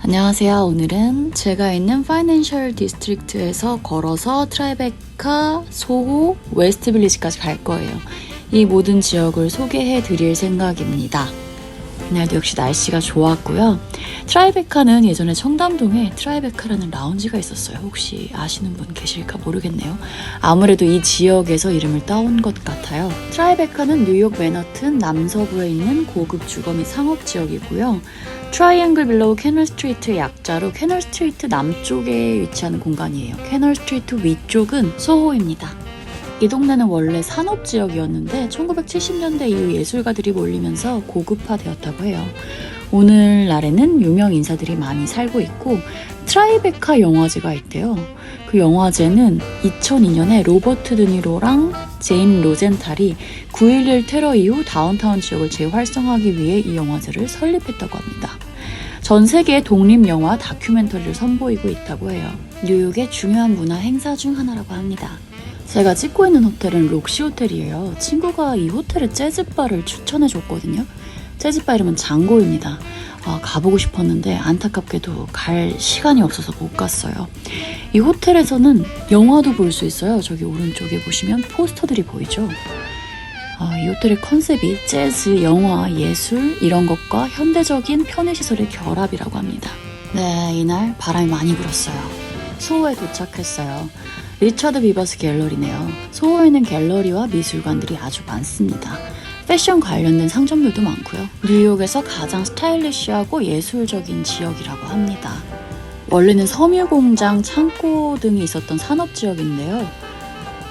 안녕하세요. 오늘은 제가 있는 파이낸셜 디스트릭트에서 걸어서 트라이베카, 소호, 웨스트빌리지까지 갈 거예요. 이 모든 지역을 소개해 드릴 생각입니다. 이날도 역시 날씨가 좋았고요. 트라이베카는 예전에 청담동에 트라이베카라는 라운지가 있었어요. 혹시 아시는 분 계실까 모르겠네요. 아무래도 이 지역에서 이름을 따온 것 같아요. 트라이베카는 뉴욕 맨하튼 남서부에 있는 고급 주거 및 상업 지역이고요. 트라이앵글 빌로우 캐널 스트리트의 약자로 캐널 스트리트 남쪽에 위치하는 공간이에요. 캐널 스트리트 위쪽은 소호입니다. 이 동네는 원래 산업지역이었는데 1970년대 이후 예술가들이 몰리면서 고급화되었다고 해요. 오늘날에는 유명 인사들이 많이 살고 있고 트라이베카 영화제가 있대요. 그 영화제는 2002년에 로버트 드니로랑 제인 로젠탈이 9.11 테러 이후 다운타운 지역을 재활성화하기 위해 이 영화제를 설립했다고 합니다. 전 세계 독립영화 다큐멘터리를 선보이고 있다고 해요. 뉴욕의 중요한 문화 행사 중 하나라고 합니다. 제가 찍고 있는 호텔은 록시 호텔이에요. 친구가 이 호텔의 재즈바를 추천해줬거든요. 재즈바 이름은 장고입니다. 가보고 싶었는데 안타깝게도 갈 시간이 없어서 못 갔어요. 이 호텔에서는 영화도 볼 수 있어요. 저기 오른쪽에 보시면 포스터들이 보이죠? 이 호텔의 컨셉이 재즈, 영화, 예술 이런 것과 현대적인 편의시설의 결합이라고 합니다. 네, 이날 바람이 많이 불었어요. 소호에 도착했어요. 리처드 비버스 갤러리네요. 소호에는 갤러리와 미술관들이 아주 많습니다. 패션 관련된 상점들도 많고요. 뉴욕에서 가장 스타일리시하고 예술적인 지역이라고 합니다. 원래는 섬유공장, 창고 등이 있었던 산업지역인데요.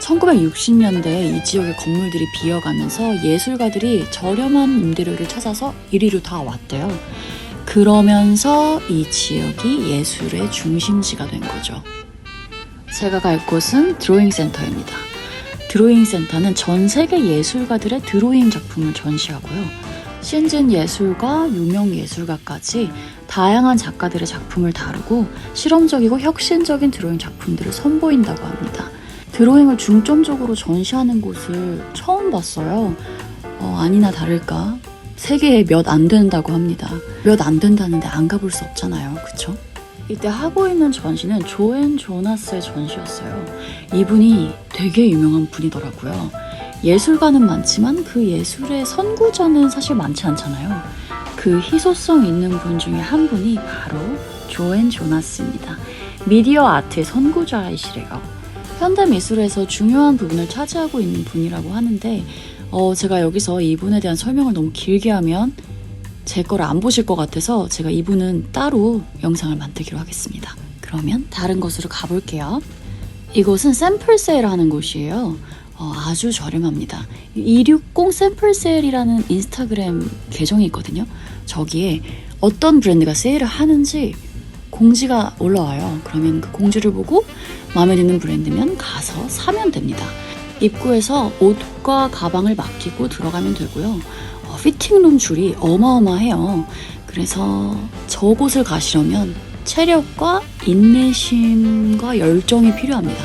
1960년대에 이 지역의 건물들이 비어가면서 예술가들이 저렴한 임대료를 찾아서 이리로 다 왔대요. 그러면서 이 지역이 예술의 중심지가 된 거죠. 제가 갈 곳은 드로잉 센터입니다. 드로잉 센터는 전 세계 예술가들의 드로잉 작품을 전시하고요. 신진 예술가, 유명 예술가까지 다양한 작가들의 작품을 다루고 실험적이고 혁신적인 드로잉 작품들을 선보인다고 합니다. 드로잉을 중점적으로 전시하는 곳을 처음 봤어요. 아니나 다를까 세계에 몇 안 된다고 합니다. 몇 안 된다는데 안 가볼 수 없잖아요. 그쵸? 이때 하고 있는 전시는 조앤 조나스의 전시였어요. 이분이 되게 유명한 분이더라고요. 예술가는 많지만 그 예술의 선구자는 사실 많지 않잖아요. 그 희소성 있는 분 중에 한 분이 바로 조앤 조나스입니다. 미디어 아트의 선구자이시래요. 현대 미술에서 중요한 부분을 차지하고 있는 분이라고 하는데 제가 여기서 이분에 대한 설명을 너무 길게 하면 제 거를 안 보실 것 같아서 제가 이분은 따로 영상을 만들기로 하겠습니다. 그러면 다른 곳으로 가볼게요. 이곳은 샘플 세일하는 곳이에요. 아주 저렴합니다. 260 샘플 세일이라는 인스타그램 계정이 있거든요. 저기에 어떤 브랜드가 세일을 하는지 공지가 올라와요. 그러면 그 공지를 보고 마음에 드는 브랜드면 가서 사면 됩니다. 입구에서 옷과 가방을 맡기고 들어가면 되고요. 피팅룸 줄이 어마어마해요. 그래서 저곳을 가시려면 체력과 인내심과 열정이 필요합니다.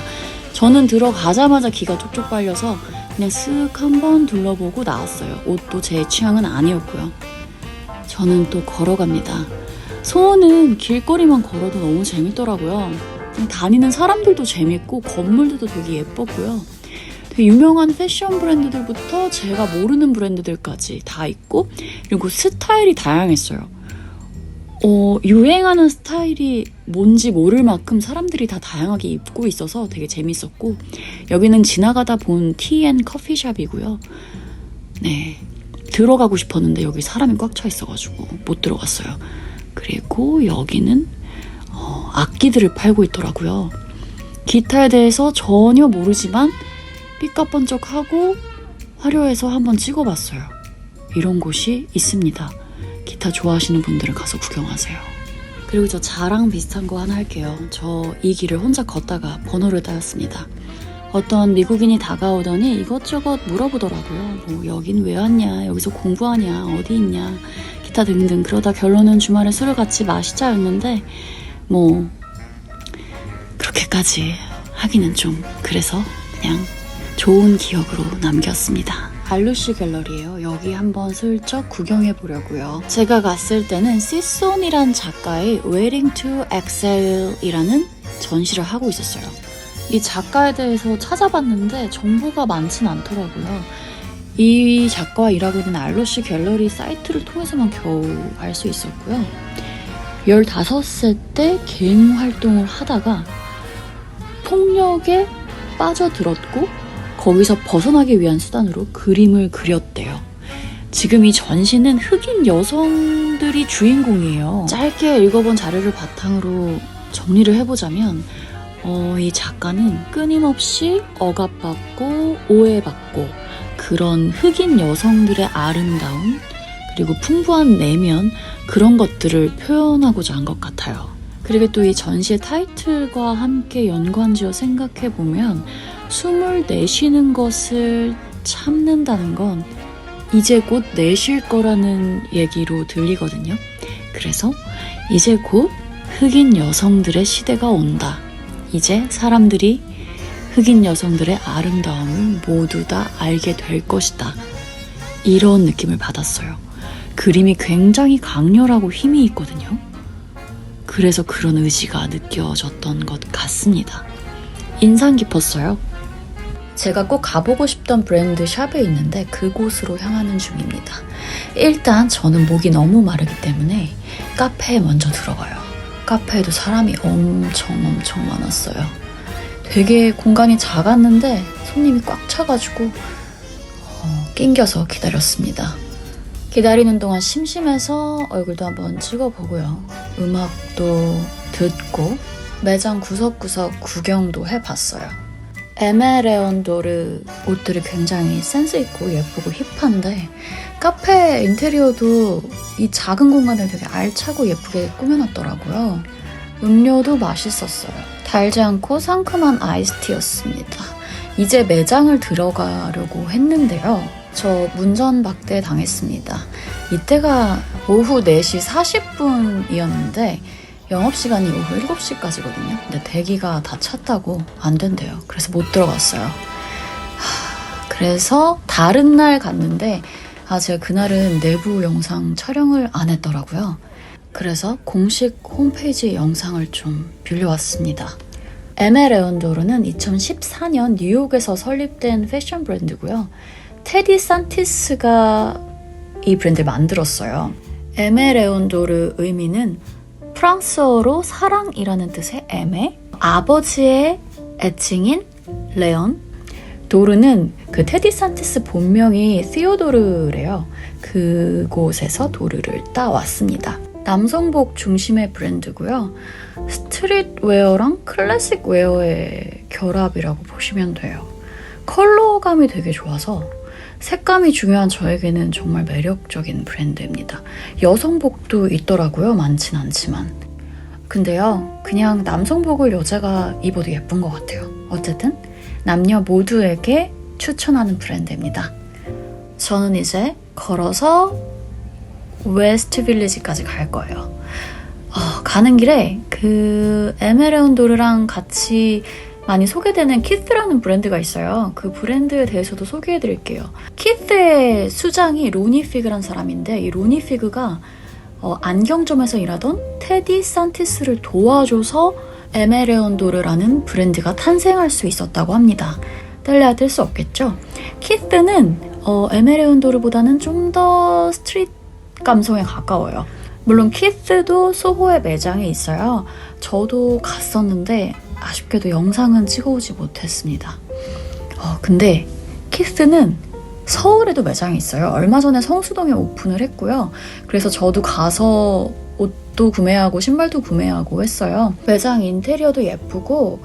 저는 들어가자마자 기가 쪽쪽 빨려서 그냥 쓱 한번 둘러보고 나왔어요. 옷도 제 취향은 아니었고요. 저는 또 걸어갑니다. 소호는 길거리만 걸어도 너무 재밌더라고요. 다니는 사람들도 재밌고 건물들도 되게 예뻤고요. 유명한 패션 브랜드들부터 제가 모르는 브랜드들까지 다 있고 그리고 스타일이 다양했어요. 유행하는 스타일이 뭔지 모를 만큼 사람들이 다 다양하게 입고 있어서 되게 재밌었고 여기는 지나가다 본 티 앤 커피숍이고요. 네, 들어가고 싶었는데 여기 사람이 꽉 차 있어가지고 못 들어갔어요. 그리고 여기는 악기들을 팔고 있더라고요. 기타에 대해서 전혀 모르지만 삐까번쩍하고 화려해서 한번 찍어봤어요. 이런 곳이 있습니다. 기타 좋아하시는 분들은 가서 구경하세요. 그리고 저 자랑 비슷한 거 하나 할게요. 저 이 길을 혼자 걷다가 번호를 따였습니다. 어떤 미국인이 다가오더니 이것저것 물어보더라고요. 뭐 여긴 왜 왔냐, 여기서 공부하냐, 어디 있냐, 기타 등등. 그러다 결론은 주말에 술을 같이 마시자였는데 뭐 그렇게까지 하기는 좀 그래서 그냥 좋은 기억으로 남겼습니다. 알루시 갤러리예요. 여기 한번 슬쩍 구경해 보려고요. 제가 갔을 때는 시손이란 작가의 Waiting to Exhale이라는 전시를 하고 있었어요. 이 작가에 대해서 찾아봤는데 정보가 많진 않더라고요. 이 작가와 일하고 있는 알루시 갤러리 사이트를 통해서만 겨우 알 수 있었고요. 15세 때 개인 활동을 하다가 폭력에 빠져들었고 거기서 벗어나기 위한 수단으로 그림을 그렸대요. 지금 이 전시는 흑인 여성들이 주인공이에요. 짧게 읽어본 자료를 바탕으로 정리를 해보자면 이 작가는 끊임없이 억압받고 오해받고 그런 흑인 여성들의 아름다움 그리고 풍부한 내면 그런 것들을 표현하고자 한 것 같아요. 그리고 또 이 전시의 타이틀과 함께 연관지어 생각해보면 숨을 내쉬는 것을 참는다는 건 이제 곧 내쉴 거라는 얘기로 들리거든요. 그래서 이제 곧 흑인 여성들의 시대가 온다. 이제 사람들이 흑인 여성들의 아름다움을 모두 다 알게 될 것이다. 이런 느낌을 받았어요. 그림이 굉장히 강렬하고 힘이 있거든요. 그래서 그런 의지가 느껴졌던 것 같습니다. 인상 깊었어요. 제가 꼭 가보고 싶던 브랜드 샵에 있는데 그곳으로 향하는 중입니다. 일단 저는 목이 너무 마르기 때문에 카페에 먼저 들어가요. 카페에도 사람이 엄청 많았어요. 되게 공간이 작았는데 손님이 꽉 차가지고 낑겨서 기다렸습니다. 기다리는 동안 심심해서 얼굴도 한번 찍어보고요. 음악도 듣고 매장 구석구석 구경도 해봤어요. 에메 레온도르 옷들이 굉장히 센스있고 예쁘고 힙한데 카페 인테리어도 이 작은 공간을 되게 알차고 예쁘게 꾸며놨더라고요. 음료도 맛있었어요. 달지 않고 상큼한 아이스티였습니다. 이제 매장을 들어가려고 했는데요. 저 문전박대 당했습니다. 이때가 오후 4시 40분이었는데 영업시간이 오후 7시까지거든요. 근데 대기가 다 찼다고 안 된대요. 그래서 못 들어갔어요. 그래서 다른 날 갔는데 제가 그날은 내부 영상 촬영을 안 했더라고요. 그래서 공식 홈페이지 영상을 좀 빌려왔습니다. 에메 레온도르는 2014년 뉴욕에서 설립된 패션 브랜드고요. 테디 산티스가 이 브랜드를 만들었어요. 에메 레온도르 의미는 프랑스어로 사랑이라는 뜻의 에메, 아버지의 애칭인 레온, 도르는 그 테디 산티스 본명이 시오도르래요. 그곳에서 도르를 따왔습니다. 남성복 중심의 브랜드고요. 스트릿웨어랑 클래식 웨어의 결합이라고 보시면 돼요. 컬러감이 되게 좋아서 색감이 중요한 저에게는 정말 매력적인 브랜드입니다. 여성복도 있더라고요. 많진 않지만. 근데요, 그냥 남성복을 여자가 입어도 예쁜 것 같아요. 어쨌든 남녀 모두에게 추천하는 브랜드입니다. 저는 이제 걸어서 웨스트 빌리지까지 갈 거예요. 가는 길에 그 에메 레온도르랑 같이 많이 소개되는 키스라는 브랜드가 있어요. 그 브랜드에 대해서도 소개해드릴게요. 키스의 수장이 로니 피그란 사람인데 이 로니 피그가 안경점에서 일하던 테디 산티스를 도와줘서 에메 레온도르라는 브랜드가 탄생할 수 있었다고 합니다. 뗄래야 뗄 수 없겠죠? 키스는 에메 레온도르보다는 좀 더 스트릿 감성에 가까워요. 물론 키스도 소호의 매장에 있어요. 저도 갔었는데 아쉽게도 영상은 찍어오지 못했습니다. 근데 키스는 서울에도 매장이 있어요. 얼마 전에 성수동에 오픈을 했고요. 그래서 저도 가서 옷도 구매하고 신발도 구매하고 했어요. 매장 인테리어도 예쁘고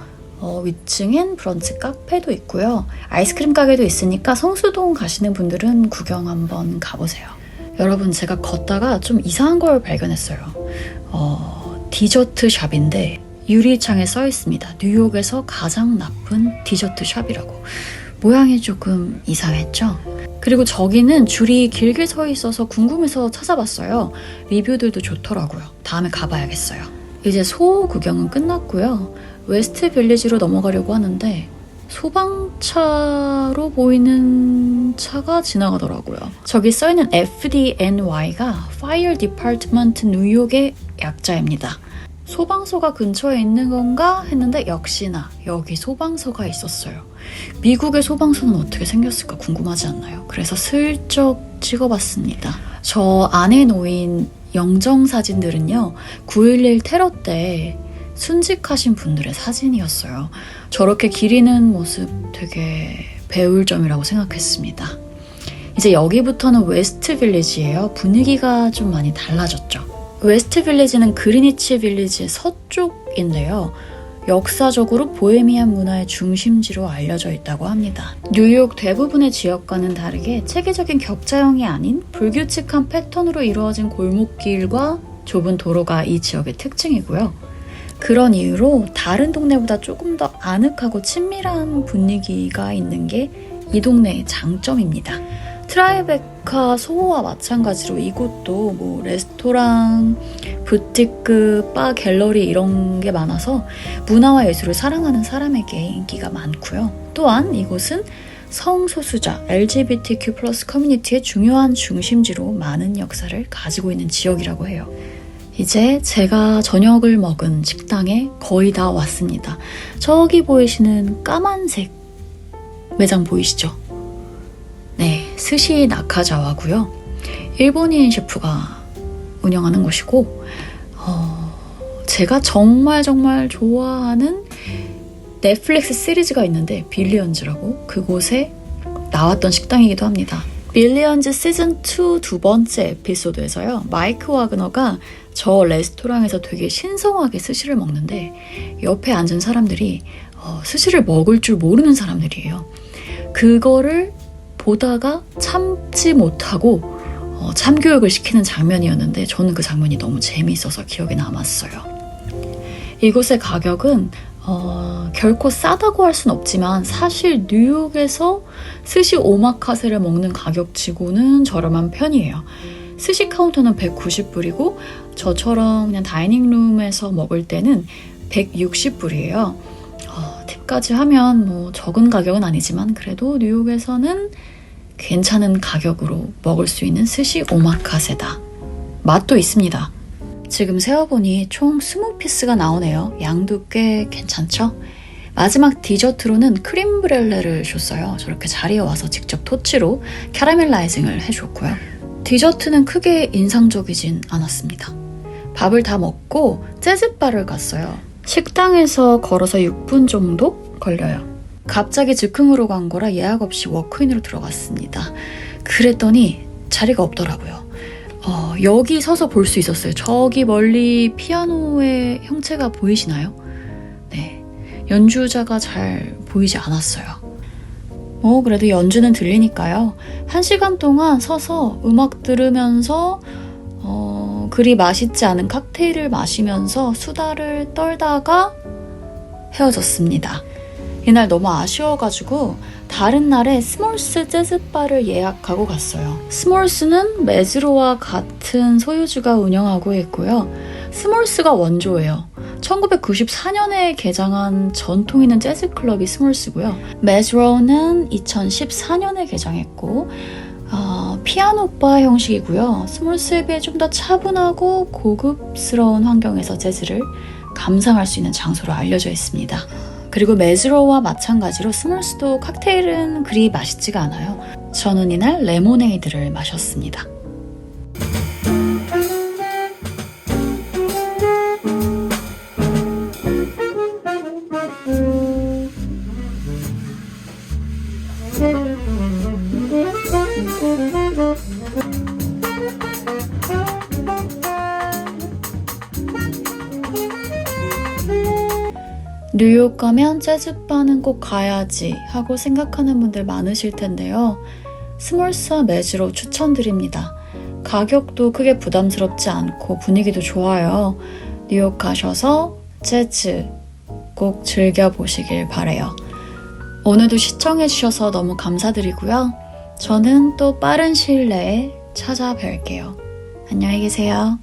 위층엔 브런치 카페도 있고요. 아이스크림 가게도 있으니까 성수동 가시는 분들은 구경 한번 가보세요. 여러분, 제가 걷다가 좀 이상한 걸 발견했어요. 디저트 샵인데 유리창에 써 있습니다. 뉴욕에서 가장 나쁜 디저트 샵이라고. 모양이 조금 이상했죠? 그리고 저기는 줄이 길게 서 있어서 궁금해서 찾아봤어요. 리뷰들도 좋더라고요. 다음에 가봐야겠어요. 이제 소호 구경은 끝났고요. 웨스트 빌리지로 넘어가려고 하는데 소방차로 보이는 차가 지나가더라고요. 저기 써있는 FDNY가 Fire Department 뉴욕의 약자입니다. 소방서가 근처에 있는 건가 했는데 역시나 여기 소방서가 있었어요. 미국의 소방서는 어떻게 생겼을까 궁금하지 않나요? 그래서 슬쩍 찍어봤습니다. 저 안에 놓인 영정사진들은요, 9.11 테러 때 순직하신 분들의 사진이었어요. 저렇게 기리는 모습 되게 배울 점이라고 생각했습니다. 이제 여기부터는 웨스트 빌리지예요. 분위기가 좀 많이 달라졌죠. 웨스트 빌리지는 그리니치 빌리지의 서쪽인데요. 역사적으로 보헤미안 문화의 중심지로 알려져 있다고 합니다. 뉴욕 대부분의 지역과는 다르게 체계적인 격자형이 아닌 불규칙한 패턴으로 이루어진 골목길과 좁은 도로가 이 지역의 특징이고요. 그런 이유로 다른 동네보다 조금 더 아늑하고 친밀한 분위기가 있는 게 이 동네의 장점입니다. 트라이베카 소호와 마찬가지로 이곳도 뭐 레스토랑, 부티크, 바, 갤러리 이런 게 많아서 문화와 예술을 사랑하는 사람에게 인기가 많고요. 또한 이곳은 성소수자, LGBTQ+ 커뮤니티의 중요한 중심지로 많은 역사를 가지고 있는 지역이라고 해요. 이제 제가 저녁을 먹은 식당에 거의 다 왔습니다. 저기 보이시는 까만색 매장 보이시죠? 네, 스시 나카자와고요. 일본인 셰프가 운영하는 곳이고 제가 정말 좋아하는 넷플릭스 시리즈가 있는데 빌리언즈라고, 그곳에 나왔던 식당이기도 합니다. 빌리언즈 시즌 2 두 번째 에피소드에서요, 마이크 와그너가 저 레스토랑에서 되게 신성하게 스시를 먹는데 옆에 앉은 사람들이 스시를 먹을 줄 모르는 사람들이에요. 그거를 보다가 참지 못하고 참교육을 시키는 장면이었는데 저는 그 장면이 너무 재미있어서 기억에 남았어요. 이곳의 가격은 결코 싸다고 할 순 없지만 사실 뉴욕에서 스시 오마카세를 먹는 가격치고는 저렴한 편이에요. 스시 카운터는 190불이고 저처럼 그냥 다이닝룸에서 먹을 때는 160불이에요. 팁까지 하면 뭐 적은 가격은 아니지만 그래도 뉴욕에서는 괜찮은 가격으로 먹을 수 있는 스시 오마카세다. 맛도 있습니다. 지금 세어보니 총 20피스가 나오네요. 양도 꽤 괜찮죠? 마지막 디저트로는 크림 브렐레를 줬어요. 저렇게 자리에 와서 직접 토치로 캐러멜라이징을 해줬고요. 디저트는 크게 인상적이진 않았습니다. 밥을 다 먹고 재즈바를 갔어요. 식당에서 걸어서 6분 정도 걸려요. 갑자기 즉흥으로 간 거라 예약 없이 워크인으로 들어갔습니다. 그랬더니 자리가 없더라고요. 여기 서서 볼 수 있었어요. 저기 멀리 피아노의 형체가 보이시나요? 네, 연주자가 잘 보이지 않았어요. 그래도 연주는 들리니까요. 1시간 동안 서서 음악 들으면서 그리 맛있지 않은 칵테일을 마시면서 수다를 떨다가 헤어졌습니다. 이날 너무 아쉬워가지고 다른 날에 스몰스 재즈바를 예약하고 갔어요. 스몰스는 메즈로와 같은 소유주가 운영하고 있고요. 스몰스가 원조예요. 1994년에 개장한 전통 있는 재즈 클럽이 스몰스고요. 메즈로는 2014년에 개장했고 피아노바 형식이고요. 스몰스에 비해 좀 더 차분하고 고급스러운 환경에서 재즈를 감상할 수 있는 장소로 알려져 있습니다. 그리고 메즈로와 마찬가지로 스몰스도 칵테일은 그리 맛있지가 않아요. 저는 이날 레모네이드를 마셨습니다. 뉴욕 가면 재즈바는 꼭 가야지 하고 생각하는 분들 많으실 텐데요. 스몰스와 메즈로 추천드립니다. 가격도 크게 부담스럽지 않고 분위기도 좋아요. 뉴욕 가셔서 재즈 꼭 즐겨보시길 바래요. 오늘도 시청해주셔서 너무 감사드리고요. 저는 또 빠른 시일 내에 찾아뵐게요. 안녕히 계세요.